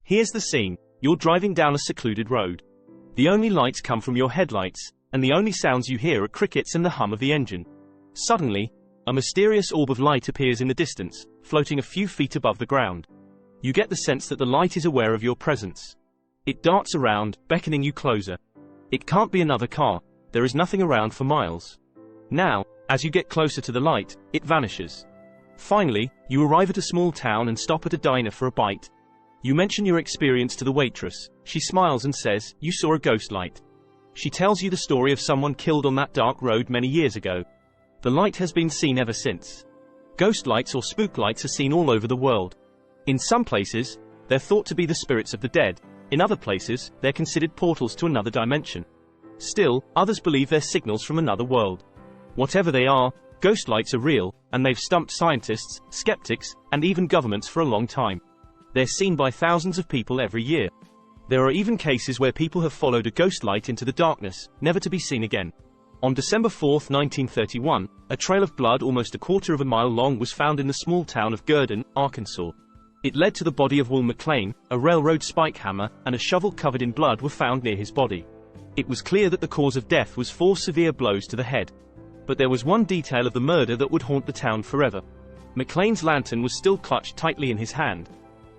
Here's the scene. You're driving down a secluded road. The only lights come from your headlights, and the only sounds you hear are crickets and the hum of the engine. Suddenly, a mysterious orb of light appears in the distance, floating a few feet above the ground. You get the sense that the light is aware of your presence. It darts around, beckoning you closer. It can't be another car. There is nothing around for miles. Now, as you get closer to the light, it vanishes. Finally, you arrive at a small town and stop at a diner for a bite. You mention your experience to the waitress. She smiles and says, "You saw a ghost light." She tells you the story of someone killed on that dark road many years ago. The light has been seen ever since. Ghost lights or spook lights are seen all over the world. In some places, they're thought to be the spirits of the dead. In other places, they're considered portals to another dimension. Still, others believe they're signals from another world. Whatever they are, ghost lights are real, and they've stumped scientists, skeptics, and even governments for a long time. They're seen by thousands of people every year. There are even cases where people have followed a ghost light into the darkness, never to be seen again. On December 4, 1931, a trail of blood almost a quarter of a mile long was found in the small town of Gurdon, Arkansas. It led to the body of Will McLean. A railroad spike hammer and a shovel covered in blood were found near his body. It was clear that the cause of death was 4 severe blows to the head. But there was one detail of the murder that would haunt the town forever. McLean's lantern was still clutched tightly in his hand.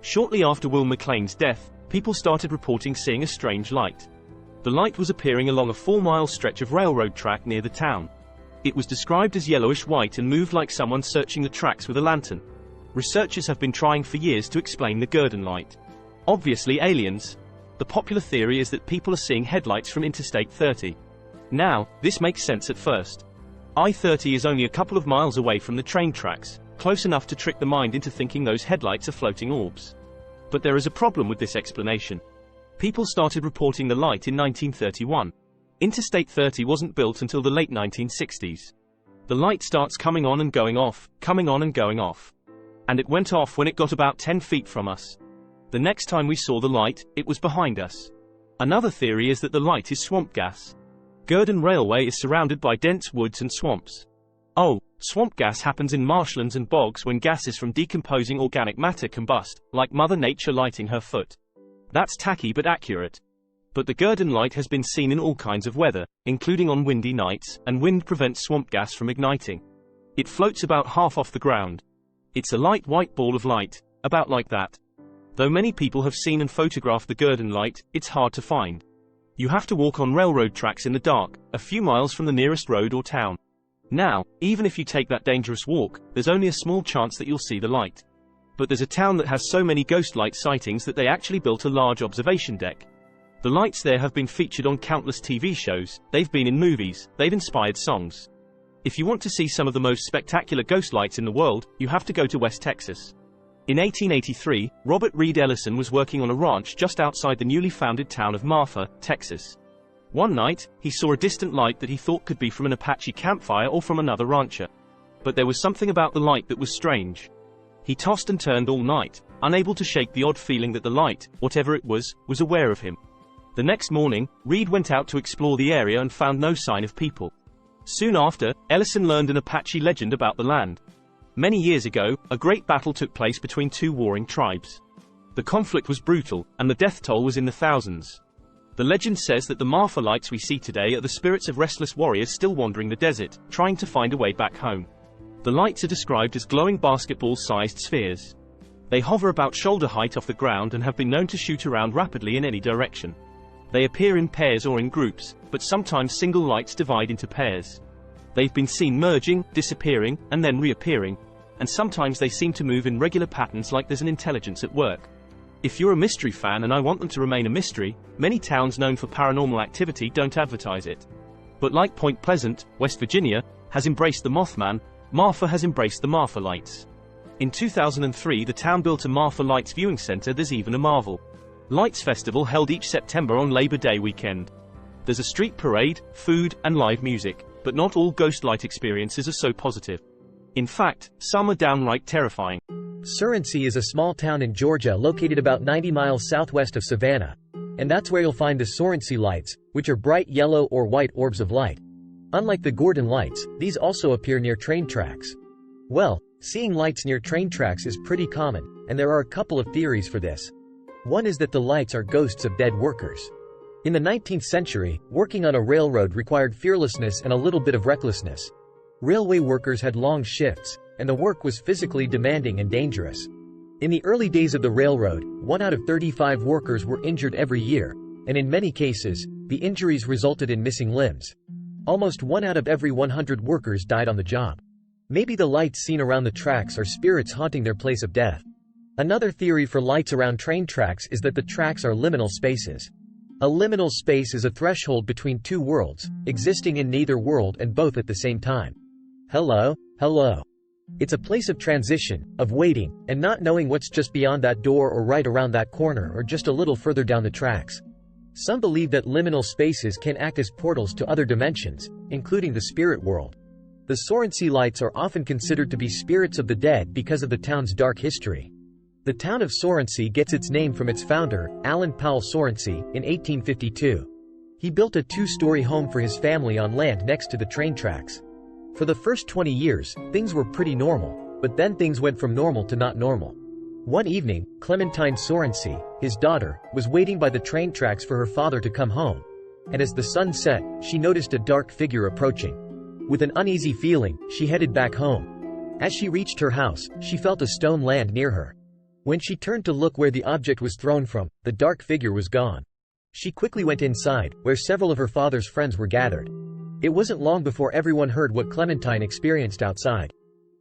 Shortly after Will McLean's death, people started reporting seeing a strange light. The light was appearing along a 4-mile stretch of railroad track near the town. It was described as yellowish-white and moved like someone searching the tracks with a lantern. Researchers have been trying for years to explain the Gurdon Light. Obviously aliens. The popular theory is that people are seeing headlights from Interstate 30. Now, this makes sense at first. I-30 is only a couple of miles away from the train tracks, close enough to trick the mind into thinking those headlights are floating orbs. But there is a problem with this explanation. People started reporting the light in 1931. Interstate 30 wasn't built until the late 1960s. The light starts coming on and going off, coming on and going off. And it went off when it got about 10 feet from us. The next time we saw the light, it was behind us. Another theory is that the light is swamp gas. Gurdon Railway is surrounded by dense woods and swamps. Oh, swamp gas happens in marshlands and bogs when gases from decomposing organic matter combust, like Mother Nature lighting her foot. That's tacky but accurate. But the Gurdon Light has been seen in all kinds of weather, including on windy nights, and wind prevents swamp gas from igniting. It floats about half off the ground. It's a light white ball of light, about like that. Though many people have seen and photographed the Gurdon Light, it's hard to find. You have to walk on railroad tracks in the dark, a few miles from the nearest road or town. Now, even if you take that dangerous walk, there's only a small chance that you'll see the light. But there's a town that has so many ghost light sightings that they actually built a large observation deck. The lights there have been featured on countless TV shows, they've been in movies, they've inspired songs. If you want to see some of the most spectacular ghost lights in the world, you have to go to West Texas. In 1883, Robert Reed Ellison was working on a ranch just outside the newly founded town of Marfa, Texas. One night, he saw a distant light that he thought could be from an Apache campfire or from another rancher. But there was something about the light that was strange. He tossed and turned all night, unable to shake the odd feeling that the light, whatever it was aware of him. The next morning, Reed went out to explore the area and found no sign of people. Soon after, Ellison learned an Apache legend about the land. Many years ago, a great battle took place between 2 warring tribes. The conflict was brutal, and the death toll was in the thousands. The legend says that the Marfa lights we see today are the spirits of restless warriors still wandering the desert, trying to find a way back home. The lights are described as glowing basketball-sized spheres. They hover about shoulder height off the ground and have been known to shoot around rapidly in any direction. They appear in pairs or in groups, but sometimes single lights divide into pairs. They've been seen merging, disappearing, and then reappearing, and sometimes they seem to move in regular patterns like there's an intelligence at work. If you're a mystery fan and I want them to remain a mystery, many towns known for paranormal activity don't advertise it. But like Point Pleasant, West Virginia, has embraced the Mothman, Marfa has embraced the Marfa lights. In 2003 the town built a Marfa Lights viewing center. There's even a Marvel Lights Festival held each September on Labor Day weekend. There's a street parade, food, and live music, but not all ghost light experiences are so positive. In fact, some are downright terrifying. Surrency is a small town in Georgia located about 90 miles southwest of Savannah. And that's where you'll find the Surrency lights, which are bright yellow or white orbs of light. Unlike the Gurdon lights, these also appear near train tracks. Well, seeing lights near train tracks is pretty common, and there are a couple of theories for this. One is that the lights are ghosts of dead workers. In the 19th century, working on a railroad required fearlessness and a little bit of recklessness. Railway workers had long shifts, and the work was physically demanding and dangerous. In the early days of the railroad, 1 out of 35 workers were injured every year, and in many cases, the injuries resulted in missing limbs. Almost 1 out of every 100 workers died on the job. Maybe the lights seen around the tracks are spirits haunting their place of death. Another theory for lights around train tracks is that the tracks are liminal spaces. A liminal space is a threshold between two worlds, existing in neither world and both at the same time. Hello. It's a place of transition, of waiting, and not knowing what's just beyond that door or right around that corner or just a little further down the tracks. Some believe that liminal spaces can act as portals to other dimensions, including the spirit world. The Sorency lights are often considered to be spirits of the dead because of the town's dark history. The town of Sorency gets its name from its founder, Allen Powell Sorency, in 1852. He built a 2-story home for his family on land next to the train tracks. For the first 20 years, things were pretty normal, but then things went from normal to not normal. One evening, Clementine Sorency, his daughter, was waiting by the train tracks for her father to come home. And as the sun set, she noticed a dark figure approaching. With an uneasy feeling, she headed back home. As she reached her house, she felt a stone land near her. When she turned to look where the object was thrown from, the dark figure was gone. She quickly went inside, where several of her father's friends were gathered. It wasn't long before everyone heard what Clementine experienced outside.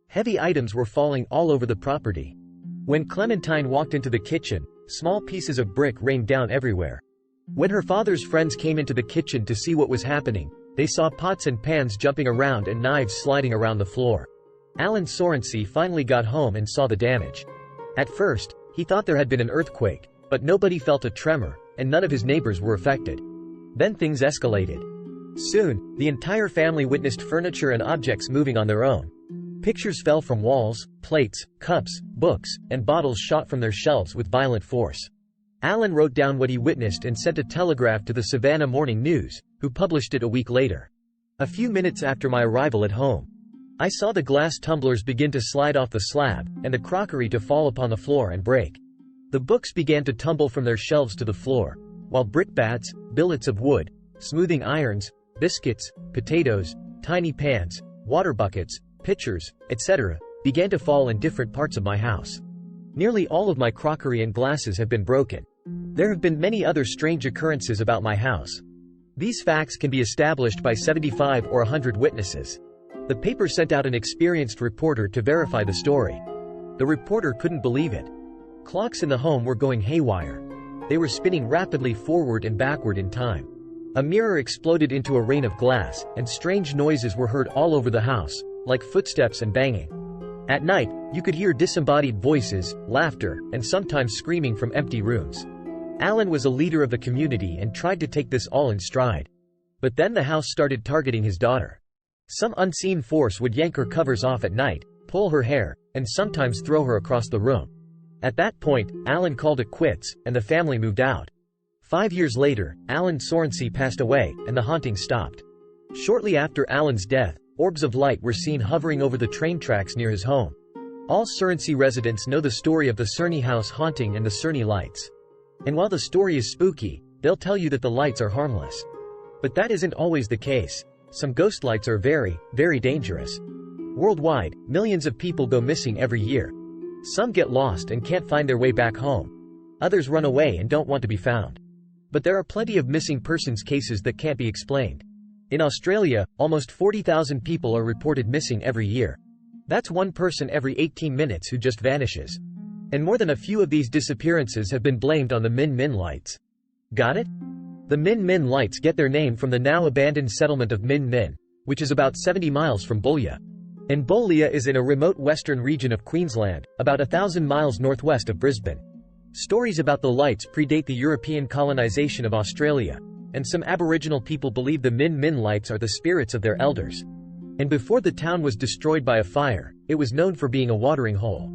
Heavy items were falling all over the property. When Clementine walked into the kitchen, small pieces of brick rained down everywhere. When her father's friends came into the kitchen to see what was happening, they saw pots and pans jumping around and knives sliding around the floor. Allen Sorency finally got home and saw the damage. At first, he thought there had been an earthquake, but nobody felt a tremor, and none of his neighbors were affected. Then things escalated. Soon, the entire family witnessed furniture and objects moving on their own. Pictures fell from walls, plates, cups, books, and bottles shot from their shelves with violent force. Allen wrote down what he witnessed and sent a telegraph to the Savannah Morning News, who published it a week later. A few minutes after my arrival at home, I saw the glass tumblers begin to slide off the slab, and the crockery to fall upon the floor and break. The books began to tumble from their shelves to the floor, while brickbats, billets of wood, smoothing irons, biscuits, potatoes, tiny pans, water buckets, pitchers, etc., began to fall in different parts of my house. Nearly all of my crockery and glasses have been broken. There have been many other strange occurrences about my house. These facts can be established by 75 or 100 witnesses. The paper sent out an experienced reporter to verify the story. The reporter couldn't believe it. Clocks in the home were going haywire. They were spinning rapidly forward and backward in time. A mirror exploded into a rain of glass, and strange noises were heard all over the house, like footsteps and banging. At night, you could hear disembodied voices, laughter, and sometimes screaming from empty rooms. Allen was a leader of the community and tried to take this all in stride. But then the house started targeting his daughter. Some unseen force would yank her covers off at night, pull her hair, and sometimes throw her across the room. At that point, Allen called it quits, and the family moved out. 5 years later, Allen Sorency passed away, and the haunting stopped. Shortly after Allen's death, orbs of light were seen hovering over the train tracks near his home. All Sorency residents know the story of the Cerny house haunting and the Cerny lights. And while the story is spooky, they'll tell you that the lights are harmless. But that isn't always the case. Some ghost lights are very, very dangerous. Worldwide, millions of people go missing every year. Some get lost and can't find their way back home. Others run away and don't want to be found. But there are plenty of missing persons cases that can't be explained. In Australia, almost 40,000 people are reported missing every year. That's one person every 18 minutes who just vanishes. And more than a few of these disappearances have been blamed on the Min Min lights. Got it? The Min Min lights get their name from the now abandoned settlement of Min Min, which is about 70 miles from Boulia. And Boulia is in a remote western region of Queensland, about 1,000 miles northwest of Brisbane. Stories about the lights predate the European colonization of Australia, and some Aboriginal people believe the Min Min lights are the spirits of their elders. And before the town was destroyed by a fire, it was known for being a watering hole.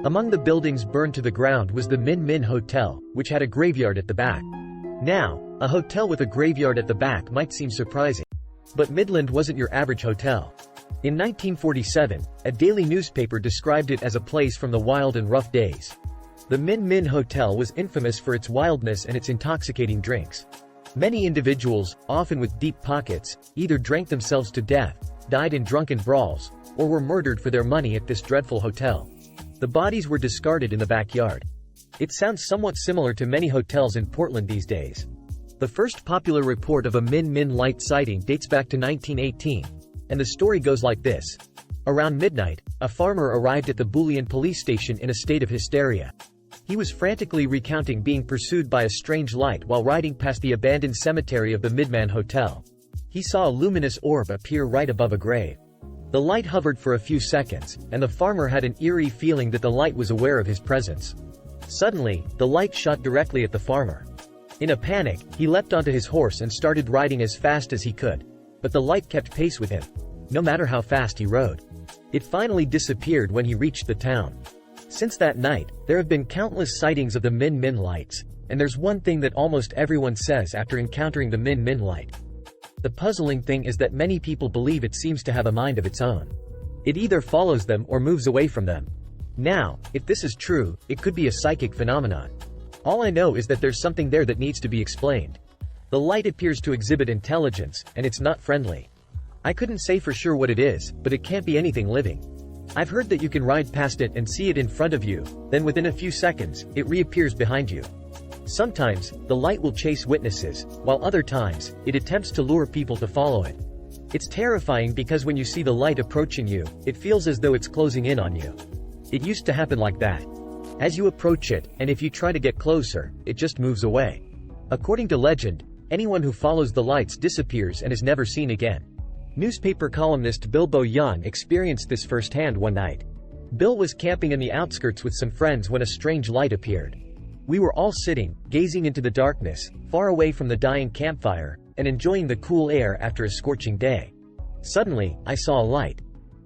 Among the buildings burned to the ground was the Min Min Hotel, which had a graveyard at the back. Now, a hotel with a graveyard at the back might seem surprising. But Midland wasn't your average hotel. In 1947, a daily newspaper described it as a place from the wild and rough days. The Min Min Hotel was infamous for its wildness and its intoxicating drinks. Many individuals, often with deep pockets, either drank themselves to death, died in drunken brawls, or were murdered for their money at this dreadful hotel. The bodies were discarded in the backyard. It sounds somewhat similar to many hotels in Portland these days. The first popular report of a Min Min Light sighting dates back to 1918, and the story goes like this. Around midnight, a farmer arrived at the Boolean police station in a state of hysteria. He was frantically recounting being pursued by a strange light while riding past the abandoned cemetery of the Midman Hotel. He saw a luminous orb appear right above a grave. The light hovered for a few seconds, and the farmer had an eerie feeling that the light was aware of his presence. Suddenly, the light shot directly at the farmer. In a panic, he leapt onto his horse and started riding as fast as he could. But the light kept pace with him, no matter how fast he rode. It finally disappeared when he reached the town. Since that night, there have been countless sightings of the Min Min lights, and there's one thing that almost everyone says after encountering the Min Min light. The puzzling thing is that many people believe it seems to have a mind of its own. It either follows them or moves away from them. Now, if this is true, it could be a psychic phenomenon. All I know is that there's something there that needs to be explained. The light appears to exhibit intelligence, and it's not friendly. I couldn't say for sure what it is, but it can't be anything living. I've heard that you can ride past it and see it in front of you, then within a few seconds, it reappears behind you. Sometimes, the light will chase witnesses, while other times, it attempts to lure people to follow it. It's terrifying because when you see the light approaching you, it feels as though it's closing in on you. It used to happen like that. As you approach it, and if you try to get closer, it just moves away. According to legend, anyone who follows the lights disappears and is never seen again. Newspaper columnist Bilbo Young experienced this firsthand one night. Bill was camping in the outskirts with some friends when a strange light appeared. We were all sitting, gazing into the darkness, far away from the dying campfire, and enjoying the cool air after a scorching day. Suddenly, I saw a light.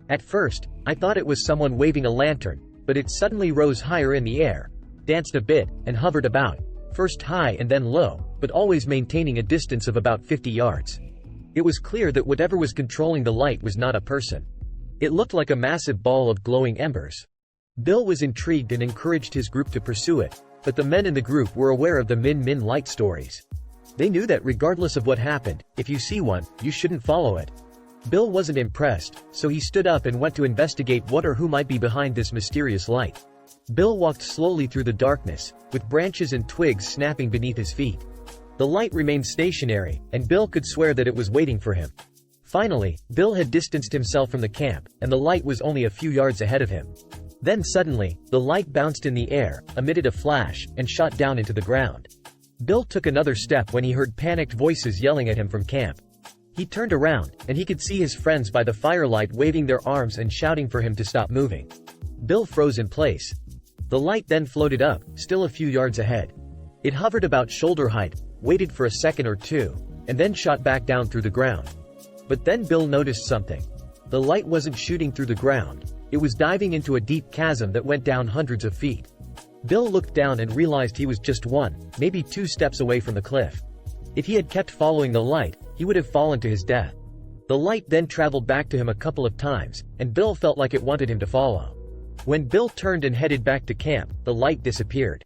At first, I thought it was someone waving a lantern, but it suddenly rose higher in the air, danced a bit, and hovered about, first high and then low, but always maintaining a distance of about 50 yards. It was clear that whatever was controlling the light was not a person. It looked like a massive ball of glowing embers. Bill was intrigued and encouraged his group to pursue it, but the men in the group were aware of the Min Min light stories. They knew that regardless of what happened, if you see one, you shouldn't follow it. Bill wasn't impressed, so he stood up and went to investigate what or who might be behind this mysterious light. Bill walked slowly through the darkness, with branches and twigs snapping beneath his feet. The light remained stationary, and Bill could swear that it was waiting for him. Finally, Bill had distanced himself from the camp, and the light was only a few yards ahead of him. Then suddenly, the light bounced in the air, emitted a flash, and shot down into the ground. Bill took another step when he heard panicked voices yelling at him from camp. He turned around, and he could see his friends by the firelight waving their arms and shouting for him to stop moving. Bill froze in place. The light then floated up, still a few yards ahead. It hovered about shoulder height, waited for a second or two, and then shot back down through the ground. But then Bill noticed something. The light wasn't shooting through the ground. It was diving into a deep chasm that went down hundreds of feet. Bill looked down and realized he was just one, maybe 2 steps away from the cliff. If he had kept following the light, he would have fallen to his death. The light then traveled back to him a couple of times, and Bill felt like it wanted him to follow. When Bill turned and headed back to camp, the light disappeared.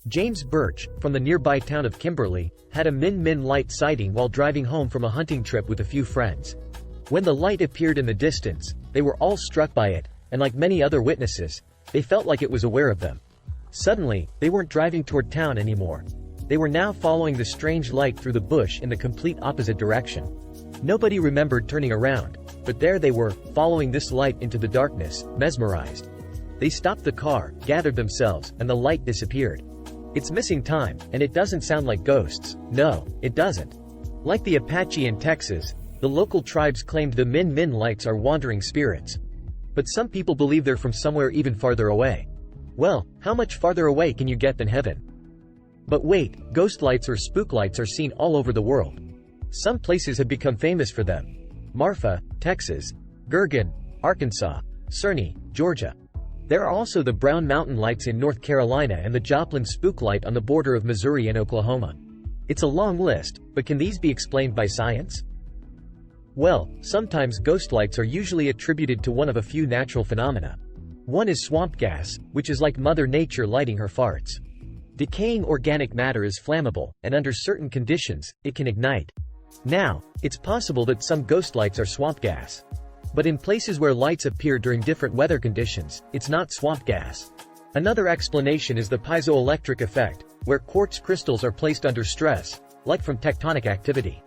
James Birch, from the nearby town of Kimberly, had a Min Min light sighting while driving home from a hunting trip with a few friends. When the light appeared in the distance, they were all struck by it, and like many other witnesses, they felt like it was aware of them. Suddenly, they weren't driving toward town anymore. They were now following the strange light through the bush in the complete opposite direction. Nobody remembered turning around, but there they were, following this light into the darkness, mesmerized. They stopped the car, gathered themselves, and the light disappeared. It's missing time, and it doesn't sound like ghosts. No, it doesn't. Like the Apache in Texas, the local tribes claimed the Min Min lights are wandering spirits. But some people believe they're from somewhere even farther away. Well, how much farther away can you get than heaven? But wait, ghost lights or spook lights are seen all over the world. Some places have become famous for them. Marfa, Texas; Gurdon, Arkansas; Cerny, Georgia. There are also the Brown Mountain Lights in North Carolina and the Joplin Spook Light on the border of Missouri and Oklahoma. It's a long list, but can these be explained by science? Well, sometimes ghost lights are usually attributed to one of a few natural phenomena. One is swamp gas, which is like Mother Nature lighting her farts. Decaying organic matter is flammable, and under certain conditions, it can ignite. Now, it's possible that some ghost lights are swamp gas. But in places where lights appear during different weather conditions, it's not swamp gas. Another explanation is the piezoelectric effect, where quartz crystals are placed under stress, like from tectonic activity.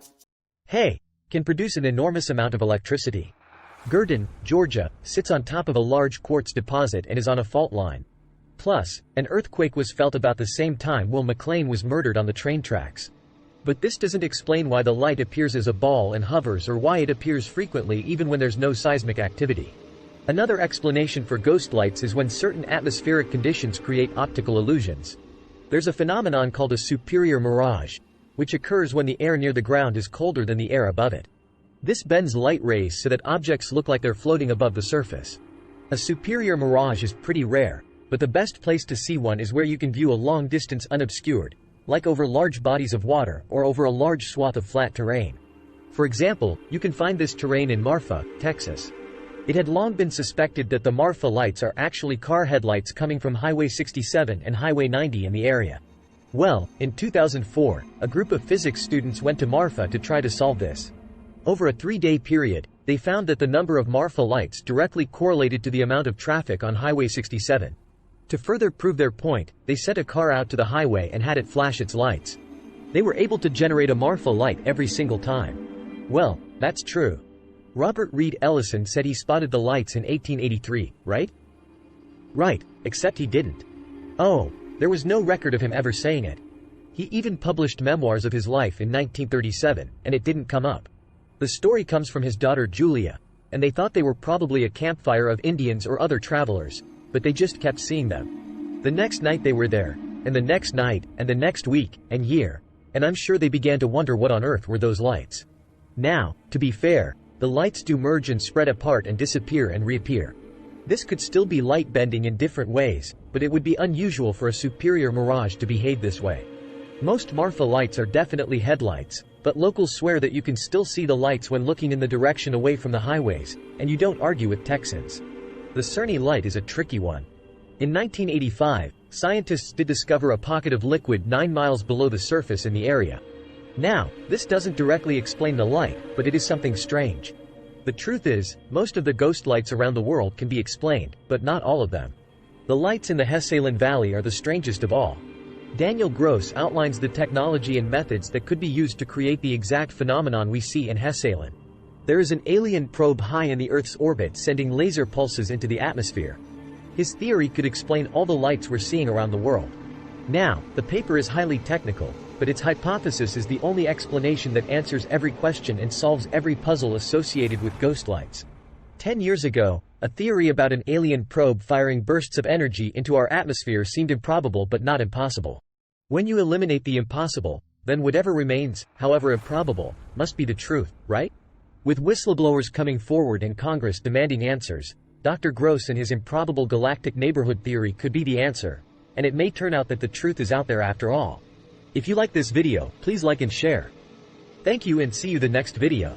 Can produce an enormous amount of electricity. Gurdon, Georgia, sits on top of a large quartz deposit and is on a fault line. Plus, an earthquake was felt about the same time Will McLean was murdered on the train tracks. But this doesn't explain why the light appears as a ball and hovers, or why it appears frequently even when there's no seismic activity. Another explanation for ghost lights is when certain atmospheric conditions create optical illusions. There's a phenomenon called a superior mirage, which occurs when the air near the ground is colder than the air above it. This bends light rays so that objects look like they're floating above the surface. A superior mirage is pretty rare, but the best place to see one is where you can view a long distance unobscured, like over large bodies of water or over a large swath of flat terrain. For example, you can find this terrain in Marfa, Texas. It had long been suspected that the Marfa lights are actually car headlights coming from Highway 67 and Highway 90 in the area. Well, in 2004, a group of physics students went to Marfa to try to solve this. Over a 3-day period, they found that the number of Marfa lights directly correlated to the amount of traffic on Highway 67. To further prove their point, they sent a car out to the highway and had it flash its lights. They were able to generate a Marfa light every single time. Well, that's true. Robert Reed Ellison said he spotted the lights in 1883, right? Right, except he didn't. Oh, there was no record of him ever saying it. He even published memoirs of his life in 1937, and it didn't come up. The story comes from his daughter Julia, and they thought they were probably a campfire of Indians or other travelers, but they just kept seeing them. The next night they were there, and the next night, and the next week, and year, and I'm sure they began to wonder what on earth were those lights. Now, to be fair, the lights do merge and spread apart and disappear and reappear. This could still be light bending in different ways, but it would be unusual for a superior mirage to behave this way. Most Marfa lights are definitely headlights, but locals swear that you can still see the lights when looking in the direction away from the highways, and you don't argue with Texans. The Cerny light is a tricky one. In 1985, scientists did discover a pocket of liquid 9 miles below the surface in the area. Now, this doesn't directly explain the light, but it is something strange. The truth is, most of the ghost lights around the world can be explained, but not all of them. The lights in the Hesselen Valley are the strangest of all. Daniel Gross outlines the technology and methods that could be used to create the exact phenomenon we see in Hesselen. There is an alien probe high in the Earth's orbit sending laser pulses into the atmosphere. His theory could explain all the lights we're seeing around the world. Now, the paper is highly technical, but its hypothesis is the only explanation that answers every question and solves every puzzle associated with ghost lights. 10 years ago, a theory about an alien probe firing bursts of energy into our atmosphere seemed improbable but not impossible. When you eliminate the impossible, then whatever remains, however improbable, must be the truth, right? With whistleblowers coming forward and Congress demanding answers, Dr. Gross and his improbable galactic neighborhood theory could be the answer, and it may turn out that the truth is out there after all. If you like this video, please like and share. Thank you and see you the next video.